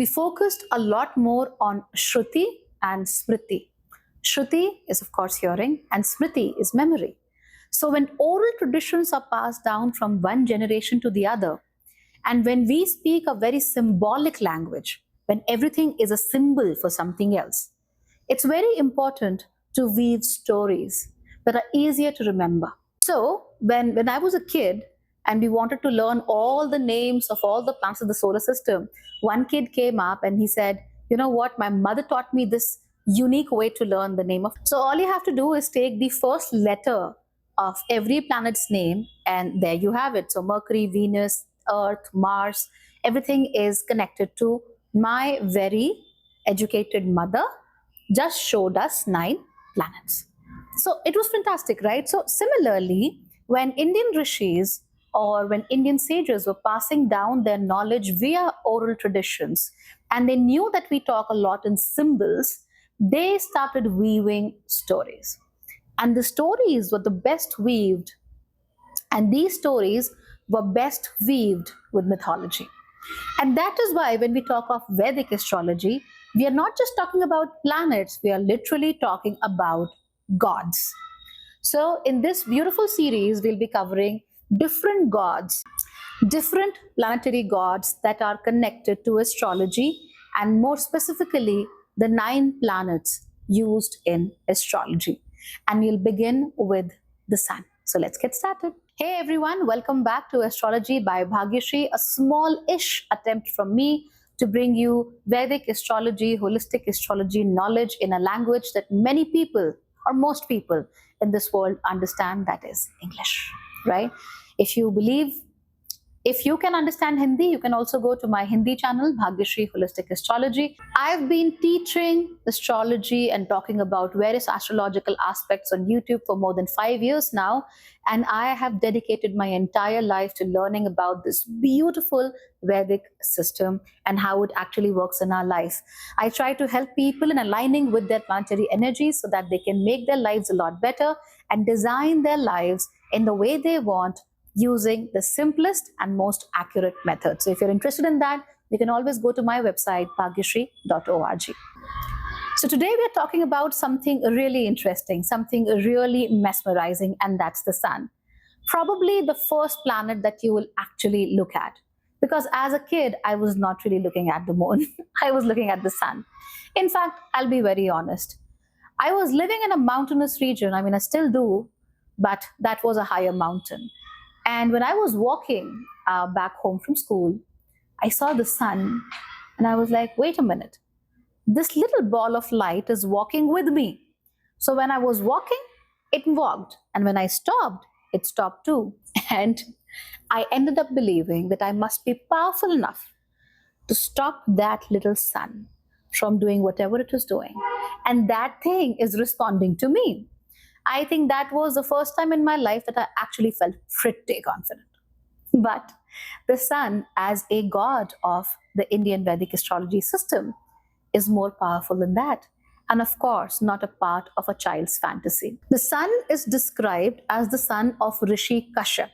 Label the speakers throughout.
Speaker 1: we focused a lot more on Shruti and Smriti. Shruti is, of course, hearing, and Smriti is memory. So, when oral traditions are passed down from one generation to the other, and when we speak a very symbolic language, when everything is a symbol for something else, it's very important to weave stories that are easier to remember. So, when I was a kid and we wanted to learn all the names of all the planets of the solar system, one kid came up and he said, "You know what? My mother taught me this unique way to learn the name of." So, all you have to do is take the first letter of every planet's name, and there you have it. So, Mercury, Venus, Earth, Mars, everything is connected to my very educated mother, just showed us 9 planets. So it was fantastic, right? So similarly, when Indian rishis or when Indian sages were passing down their knowledge via oral traditions, and they knew that we talk a lot in symbols, they started weaving stories. And the stories were the best weaved, and these stories were best weaved with mythology. And that is why when we talk of Vedic astrology, we are not just talking about planets, we are literally talking about gods. So, in this beautiful series, we'll be covering different gods, different planetary gods that are connected to astrology, and more specifically, the 9 planets used in astrology. And we'll begin with the sun. So, let's get started. Hey everyone, welcome back to Astrology by Bhagyashree, a small-ish attempt from me to bring you Vedic astrology, holistic astrology knowledge in a language that many people, or most people in this world understand, that is English, right? If you can understand Hindi, you can also go to my Hindi channel, Bhagyashree Holistic Astrology. I've been teaching astrology and talking about various astrological aspects on YouTube for more than 5 years now. And I have dedicated my entire life to learning about this beautiful Vedic system and how it actually works in our life. I try to help people in aligning with their planetary energies so that they can make their lives a lot better and design their lives in the way they want, using the simplest and most accurate method. So if you're interested in that, you can always go to my website, bhagyashree.org. So today we are talking about something really interesting, something really mesmerizing, and that's the sun. Probably the first planet that you will actually look at. Because as a kid, I was not really looking at the moon. I was looking at the sun. In fact, I'll be very honest. I was living in a mountainous region. I mean, I still do, but that was a higher mountain. And when I was walking back home from school, I saw the sun and I was like, wait a minute, this little ball of light is walking with me. So when I was walking, it walked. And when I stopped, it stopped too. And I ended up believing that I must be powerful enough to stop that little sun from doing whatever it is doing. And that thing is responding to me. I think that was the first time in my life that I actually felt pretty confident. But the sun, as a god of the Indian Vedic astrology system, is more powerful than that. And of course, not a part of a child's fantasy. The sun is described as the son of Rishi Kashyap.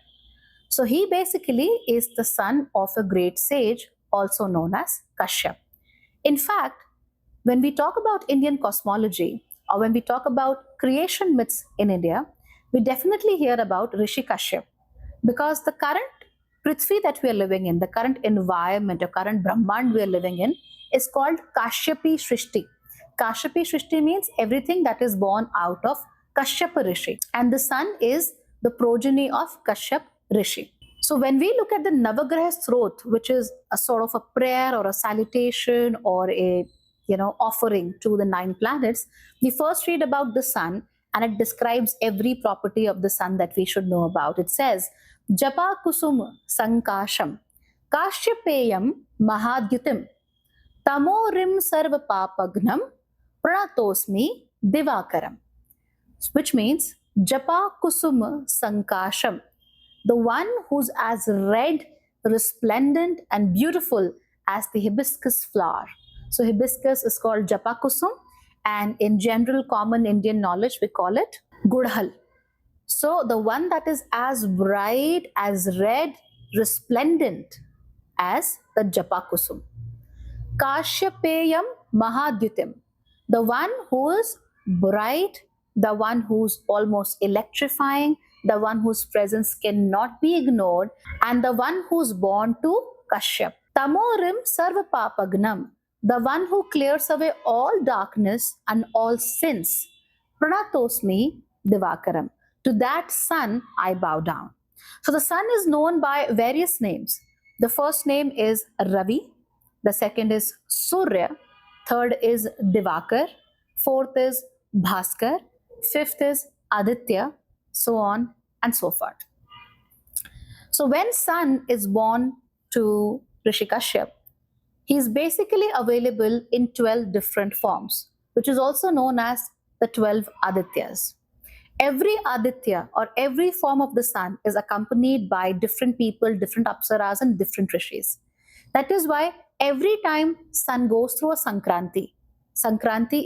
Speaker 1: So he basically is the son of a great sage, also known as Kashyap. In fact, when we talk about Indian cosmology, or when we talk about creation myths in India, we definitely hear about Rishi Kashyap, because the current Prithvi that we are living in, the current environment or current Brahmand we are living in, is called Kashyapi Shrishti. Kashyapi Shrishti means everything that is born out of Kashyapa Rishi. And the sun is the progeny of Kashyap Rishi. So when we look at the Navagrahas throat, which is a sort of a prayer or a salutation or a offering to the 9 planets, we first read about the sun, and it describes every property of the sun that we should know about. It says, Japa kusum sankasham, kashyapeyam mahadyutim, tamorim sarva papagnam, pranatosmi divakaram. Which means Japa kusum sankasham, the one who's as red, resplendent, and beautiful as the hibiscus flower. So hibiscus is called Japa kusum, and in general common Indian knowledge we call it Gudhal. So the one that is as bright, as red, resplendent as the Japa kusum. Kashyapeyam Mahadyutim, the one who is bright, the one who's almost electrifying, the one whose presence cannot be ignored, and the one who's born to Kashyap. Tamorim Sarvapapagnam, the one who clears away all darkness and all sins. Pranatosmi Divakaram. To that sun I bow down. So the sun is known by various names. The first name is Ravi, the second is Surya, third is Divakar, fourth is Bhaskar, fifth is Aditya, so on and so forth. So when sun is born to Rishi Kashyap, he is basically available in 12 different forms, which is also known as the 12 Adityas. Every Aditya or every form of the sun is accompanied by different people, different apsaras, and different rishis. That is why every time sun goes through a Sankranti,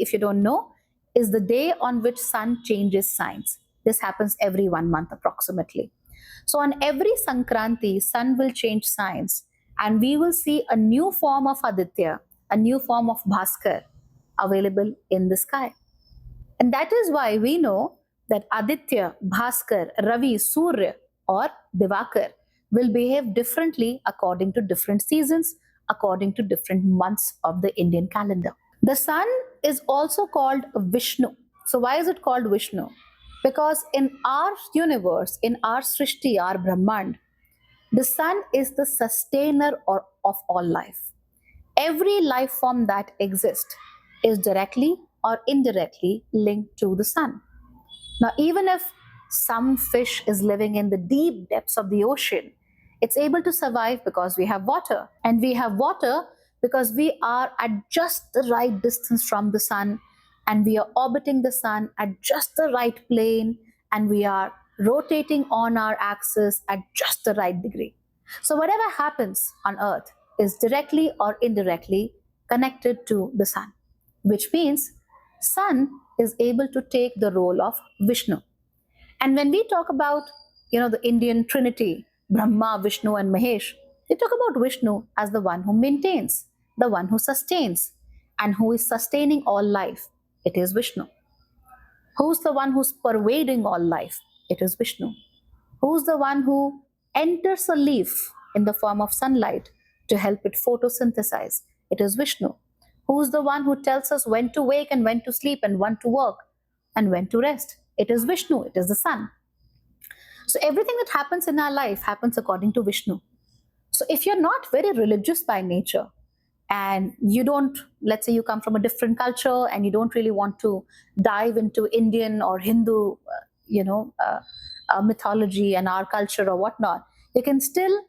Speaker 1: if you don't know, is the day on which sun changes signs. This happens every 1 month approximately. So on every Sankranti, sun will change signs and we will see a new form of Aditya, a new form of Bhaskar available in the sky. And that is why we know that Aditya, Bhaskar, Ravi, Surya, or Divakar will behave differently according to different seasons, according to different months of the Indian calendar. The sun is also called Vishnu. So, why is it called Vishnu? Because in our universe, in our Srishti, our Brahmand, the sun is the sustainer of all life. Every life form that exists is directly or indirectly linked to the sun. Now, even if some fish is living in the deep depths of the ocean, it's able to survive because we have water. And we have water because we are at just the right distance from the sun and we are orbiting the sun at just the right plane and we are rotating on our axis at just the right degree. So, whatever happens on Earth is directly or indirectly connected to the sun, which means sun is able to take the role of Vishnu. And when we talk about, the Indian Trinity, Brahma, Vishnu, and Mahesh, we talk about Vishnu as the one who maintains, the one who sustains, and who is sustaining all life. It is Vishnu. Who's the one who's pervading all life? It is Vishnu. Who's the one who enters a leaf in the form of sunlight to help it photosynthesize? It is Vishnu. Who's the one who tells us when to wake and when to sleep and when to work and when to rest? It is Vishnu. It is the sun. So everything that happens in our life happens according to Vishnu. So if you're not very religious by nature and you don't, let's say you come from a different culture and you don't really want to dive into Indian or Hindu, mythology and our culture or whatnot, you can still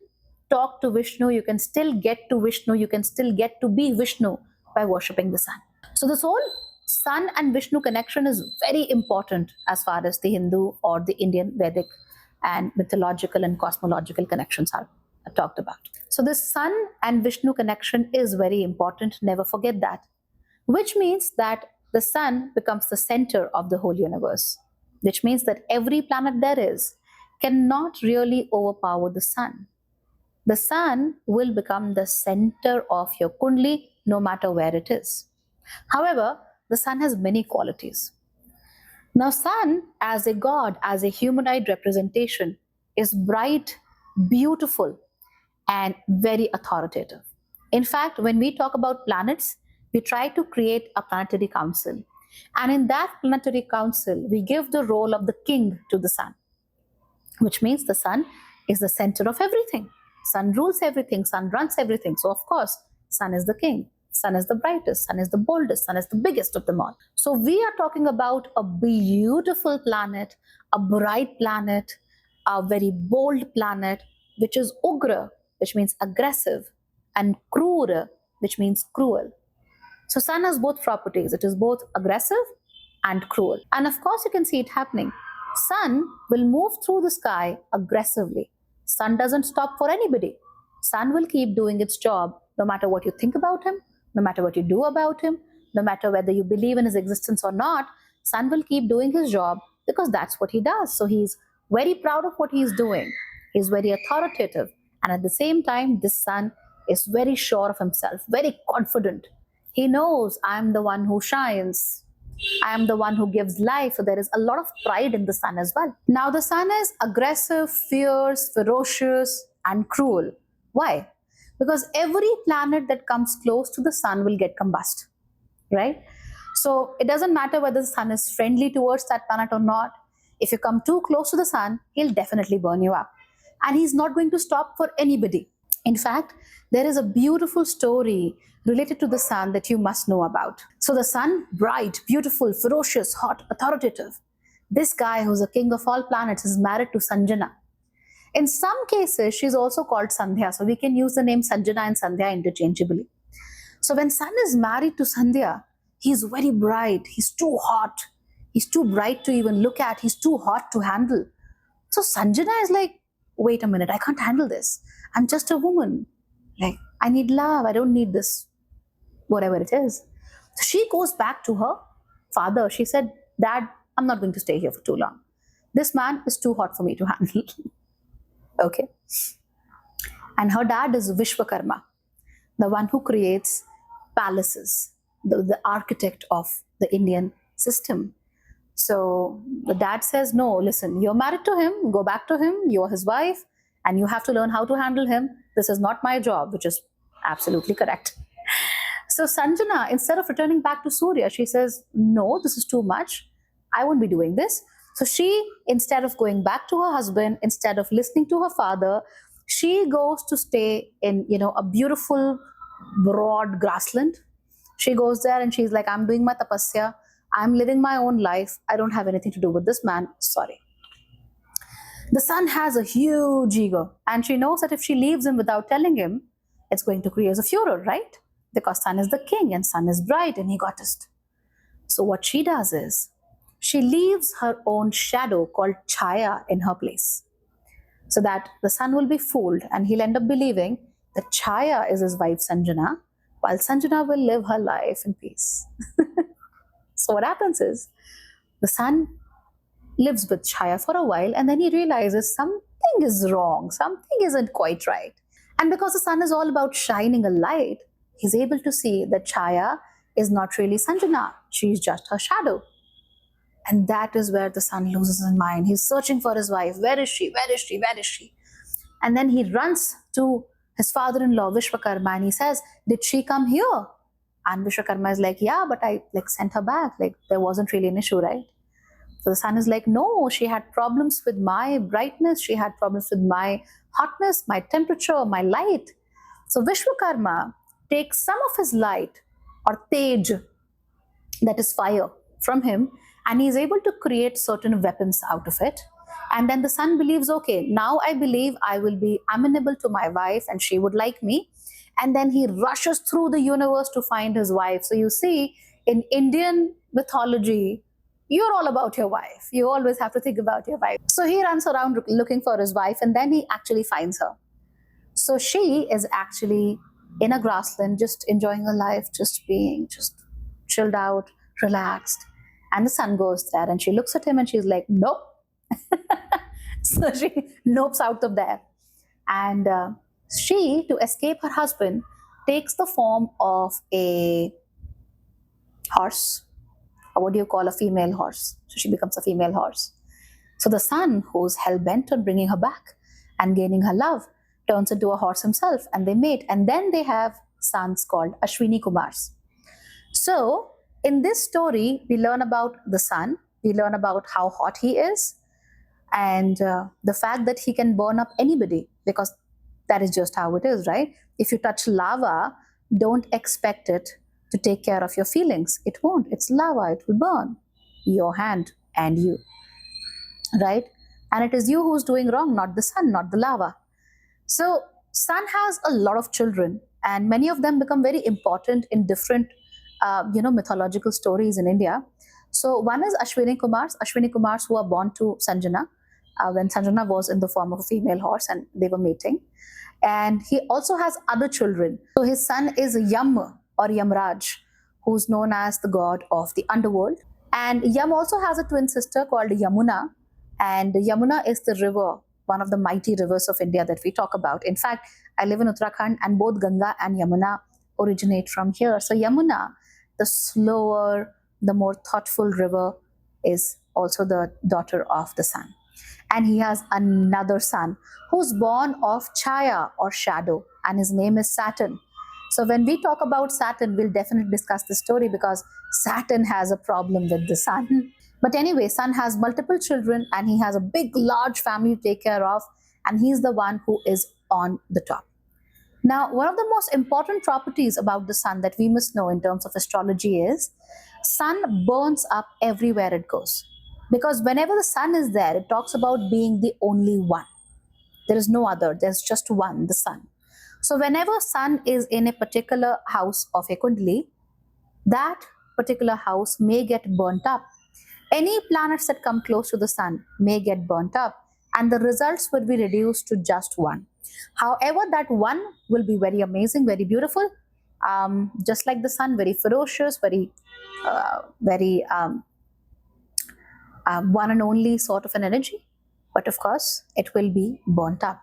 Speaker 1: talk to Vishnu, you can still get to Vishnu, you can still get to be Vishnu by worshipping the sun. So this whole sun and Vishnu connection is very important as far as the Hindu or the Indian Vedic and mythological and cosmological connections are talked about. So this sun and Vishnu connection is very important, never forget that, which means that the sun becomes the center of the whole universe, which means that every planet there is cannot really overpower the sun. The sun will become the center of your kundli no matter where it is. However, the sun has many qualities. Now, sun as a god, as a humanoid representation, is bright, beautiful, and very authoritative. In fact, when we talk about planets, we try to create a planetary council. And in that planetary council, we give the role of the king to the sun, which means the sun is the center of everything. Sun rules everything, sun runs everything. So, of course, sun is the king. Sun is the brightest, sun is the boldest, sun is the biggest of them all. So we are talking about a beautiful planet, a bright planet, a very bold planet, which is Ugra, which means aggressive, and Krura, which means cruel. So sun has both properties. It is both aggressive and cruel. And of course, you can see it happening. Sun will move through the sky aggressively. Sun doesn't stop for anybody. Sun will keep doing its job no matter what you think about him, no matter what you do about him, no matter whether you believe in his existence or not. Sun will keep doing his job because that's what he does. So he's very proud of what he's doing. He's very authoritative. And at the same time, this sun is very sure of himself, very confident. He knows I'm the one who shines. I am the one who gives life. So there is a lot of pride in the sun as well. Now, the sun is aggressive, fierce, ferocious, and cruel. Why? Because every planet that comes close to the sun will get combust, right? So it doesn't matter whether the sun is friendly towards that planet or not. If you come too close to the sun, he'll definitely burn you up. And he's not going to stop for anybody. In fact, there is a beautiful story related to the sun that you must know about. So the sun, bright, beautiful, ferocious, hot, authoritative. This guy who's the king of all planets is married to Sanjana. In some cases, she's also called Sandhya. So we can use the name Sanjana and Sandhya interchangeably. So when sun is married to Sandhya, he's very bright, he's too hot, he's too bright to even look at, he's too hot to handle. So Sanjana is like, wait a minute, I can't handle this. I'm just a woman. Like, I need love, I don't need this, whatever it is. So she goes back to her father. She said, Dad, I'm not going to stay here for too long. This man is too hot for me to handle. Okay. And her dad is Vishwakarma, the one who creates palaces, the architect of the Indian system. So the dad says, no, listen, you're married to him, go back to him, you're his wife, and you have to learn how to handle him. This is not my job, which is absolutely correct. So Sanjana, instead of returning back to Surya, she says, no, this is too much. I won't be doing this. So she, instead of going back to her husband, instead of listening to her father, she goes to stay in, a beautiful, broad grassland. She goes there and she's like, I'm doing my tapasya. I'm living my own life. I don't have anything to do with this man. Sorry. The sun has a huge ego, and she knows that if she leaves him without telling him, it's going to create a furor, right? Because sun is the king and sun is bright and egotist. So what she does is, she leaves her own shadow called Chhaya in her place, so that the sun will be fooled and he'll end up believing that Chhaya is his wife Sanjana, while Sanjana will live her life in peace. So what happens is, the sun lives with Chhaya for a while, and then he realizes something is wrong, something isn't quite right. And because the sun is all about shining a light, he's able to see that Chhaya is not really Sanjana, she's just her shadow. And that is where the sun loses his mind. He's searching for his wife. Where is she? Where is she? Where is she? And then he runs to his father-in-law, Vishwakarma, and he says, did she come here? And Vishwakarma is like, yeah, but I sent her back. There wasn't really an issue, right? So the sun is like, no, she had problems with my brightness. She had problems with my hotness, my temperature, my light. So Vishwakarma takes some of his light, or tej, that is fire, from him, and he is able to create certain weapons out of it. And then the sun believes, okay, now I believe I will be amenable to my wife and she would like me. And then he rushes through the universe to find his wife. So you see, in Indian mythology, you're all about your wife. You always have to think about your wife. So he runs around looking for his wife, and then he actually finds her. So she is actually in a grassland, just enjoying her life, just being just chilled out, relaxed. And the sun goes there and she looks at him and she's like, nope. So she nopes out of there. And she, to escape her husband, takes the form of a horse, or what do you call a female horse? So she becomes a female horse. So the sun, who's hell-bent on bringing her back and gaining her love, turns into a horse himself, and they mate. And then they have sons called Ashwini Kumars. So in this story, we learn about the sun, we learn about how hot he is, and the fact that he can burn up anybody, because that is just how it is, right? If you touch lava, don't expect it to take care of your feelings. It won't. It's lava. It will burn your hand and you, right? And it is you who's doing wrong, not the sun, not the lava. So sun has a lot of children, and many of them become very important in different mythological stories in India. So one is Ashwini Kumars who are born to Sanjana when Sanjana was in the form of a female horse and they were mating. And he also has other children. So his son is Yam, or Yamraj, who's known as the god of the underworld. And Yam also has a twin sister called Yamuna. And Yamuna is the river, one of the mighty rivers of India that we talk about. In fact, I live in Uttarakhand, and both Ganga and Yamuna originate from here. So Yamuna, the slower, the more thoughtful river, is also the daughter of the sun. And he has another son who's born of Chhaya or shadow, and his name is Saturn. So when we talk about Saturn, we'll definitely discuss this story because Saturn has a problem with the sun. But anyway, Sun has multiple children and he has a big, large family to take care of, and he's the one who is on the top. Now, one of the most important properties about the sun that we must know in terms of astrology is sun burns up everywhere it goes. Because whenever the sun is there, it talks about being the only one. There is no other, there's just one, the sun. So whenever sun is in a particular house of a kundali, that particular house may get burnt up. Any planets that come close to the sun may get burnt up, and the results will be reduced to just one. However, that one will be very amazing, very beautiful, just like the sun, very ferocious, very one and only sort of an energy. But of course, it will be burnt up.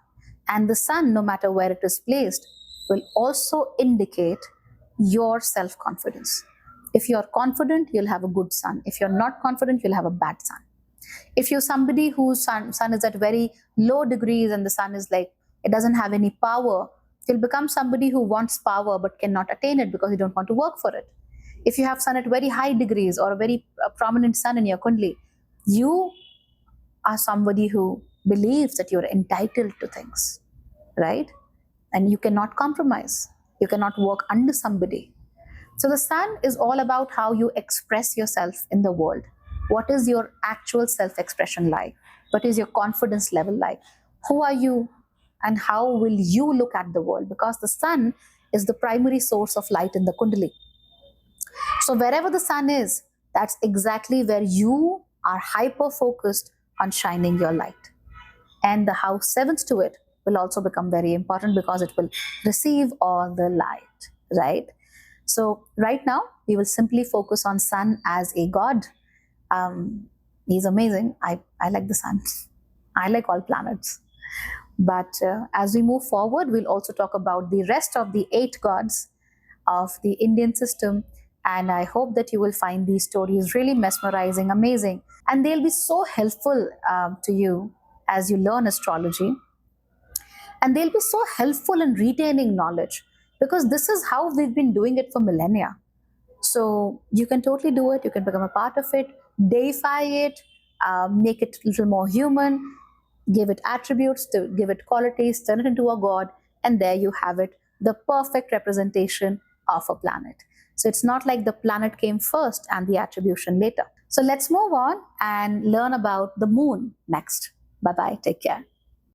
Speaker 1: And the sun, no matter where it is placed, will also indicate your self confidence. If you're confident, you'll have a good sun. If you're not confident, you'll have a bad sun. If you're somebody whose sun is at very low degrees and the sun is like, it doesn't have any power, you'll become somebody who wants power but cannot attain it because you don't want to work for it. If you have sun at very high degrees or a very prominent sun in your kundli, you are somebody who believes that you're entitled to things, right? And you cannot compromise. You cannot work under somebody. So the sun is all about how you express yourself in the world. What is your actual self-expression like? What is your confidence level like? Who are you and how will you look at the world? Because the sun is the primary source of light in the kundali. So wherever the sun is, that's exactly where you are hyper-focused on shining your light. And the house seventh to it will also become very important because it will receive all the light, right? So right now, we will simply focus on sun as a god. He's amazing. I like the sun. I like all planets. But as we move forward, we'll also talk about the rest of the 8 gods of the Indian system. And I hope that you will find these stories really mesmerizing, amazing. And they'll be so helpful to you as you learn astrology. And they'll be so helpful in retaining knowledge because this is how we've been doing it for millennia. So you can totally do it. You can become a part of it, deify it, make it a little more human, give it attributes, to give it qualities, turn it into a god, and there you have it, the perfect representation of a planet. So it's not like the planet came first and the attribution later. So let's move on and learn about the moon next. Bye-bye. Take care.